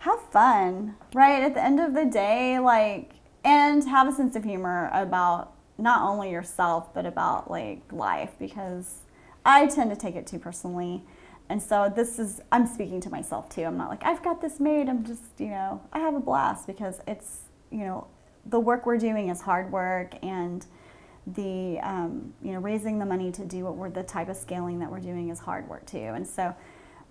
have fun, right? At the end of the day, like, and have a sense of humor about not only yourself, but about like life, because I tend to take it too personally. And so I'm speaking to myself too. I'm not like, I've got this made. I'm just, I have a blast, because it's, the work we're doing is hard work, and the, raising the money to do the type of scaling that we're doing is hard work too. And so,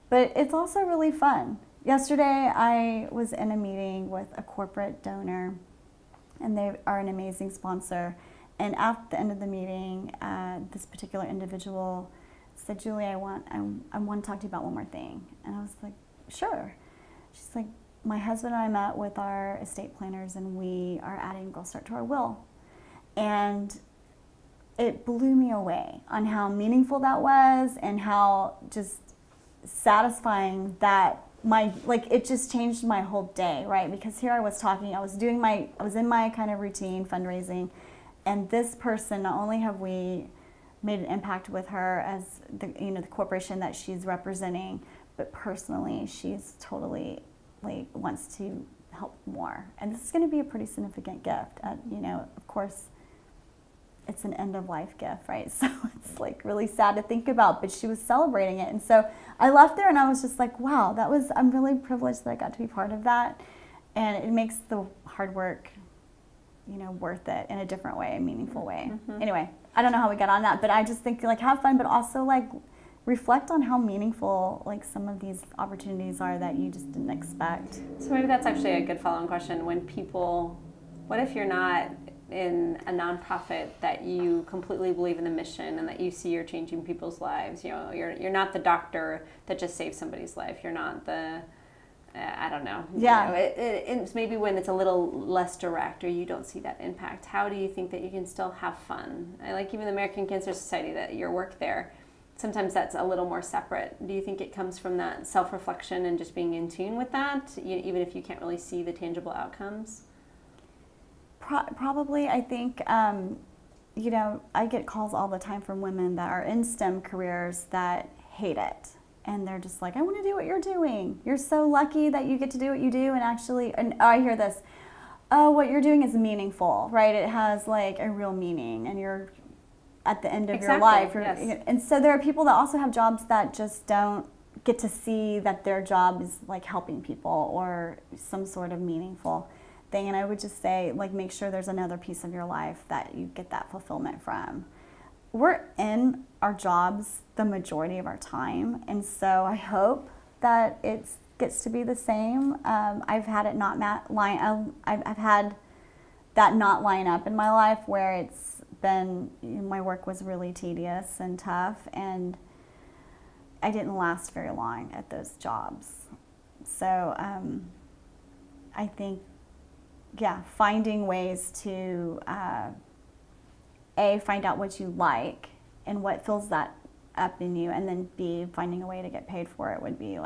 but it's also really fun. Yesterday, I was in a meeting with a corporate donor, and they are an amazing sponsor. And at the end of the meeting, this particular individual said, Julie, I want to talk to you about one more thing. And I was like, sure. She's like, my husband and I met with our estate planners, and we are adding Girl Start to our will. And it blew me away on how meaningful that was, and how just satisfying that it just changed my whole day, right? Because here I was talking, I was in my kind of routine fundraising, and this person, not only have we made an impact with her as the corporation that she's representing, but personally, she's totally wants to help more. And this is going to be a pretty significant gift. Of course, it's an end of life gift, right? So it's like really sad to think about, but she was celebrating it. And so I left there and I was just like, wow, I'm really privileged that I got to be part of that. And it makes the hard work, worth it in a different way, a meaningful way. Mm-hmm. Anyway, I don't know how we got on that, but I just think have fun, but also reflect on how meaningful some of these opportunities are that you just didn't expect. So maybe that's actually a good follow-on question. What if you're not in a nonprofit that you completely believe in the mission and that you see you're changing people's lives? You're not the doctor that just saves somebody's life. You're not the I don't know. Yeah. It's maybe when it's a little less direct, or you don't see that impact. How do you think that you can still have fun? I like even the American Cancer Society, that your work there, sometimes that's a little more separate. Do you think it comes from that self-reflection and just being in tune with that, even if you can't really see the tangible outcomes? Probably. I think, I get calls all the time from women that are in STEM careers that hate it. And they're just like, I want to do what you're doing. You're so lucky that you get to do what you do. And I hear this, oh, what you're doing is meaningful, right? It has a real meaning, and you're at the end of your life. Yes. And so there are people that also have jobs that just don't get to see that their job is helping people or some sort of meaningful thing. And I would just say, make sure there's another piece of your life that you get that fulfillment from. We're in our jobs the majority of our time, and so I hope that it gets to be the same. I've had it I've had that not line up in my life, where it's been, my work was really tedious and tough, and I didn't last very long at those jobs. So I think, finding ways to find out what you like and what fills that up in you, and then B, finding a way to get paid for it would be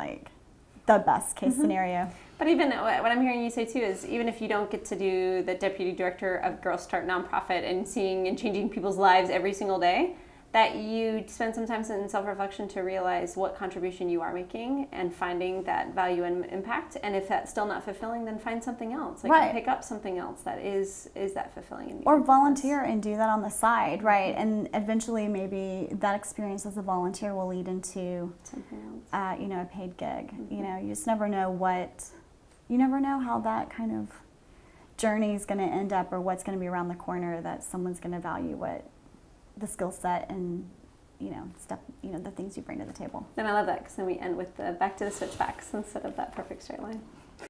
the best case scenario. But even what I'm hearing you say too is, even if you don't get to do the deputy director of Girl Start nonprofit and seeing and changing people's lives every single day, that you spend some time in self-reflection to realize what contribution you are making and finding that value and impact. And if that's still not fulfilling, then find something else. Right. Pick up something else that is that fulfilling. Or volunteer and do that on the side, right? And eventually maybe that experience as a volunteer will lead into something else. A paid gig. Mm-hmm. You just never know how that kind of journey is going to end up, or what's going to be around the corner, that someone's going to value the skill set and the things you bring to the table. And I love that, because then we end with the back to the switchbacks instead of that perfect straight line.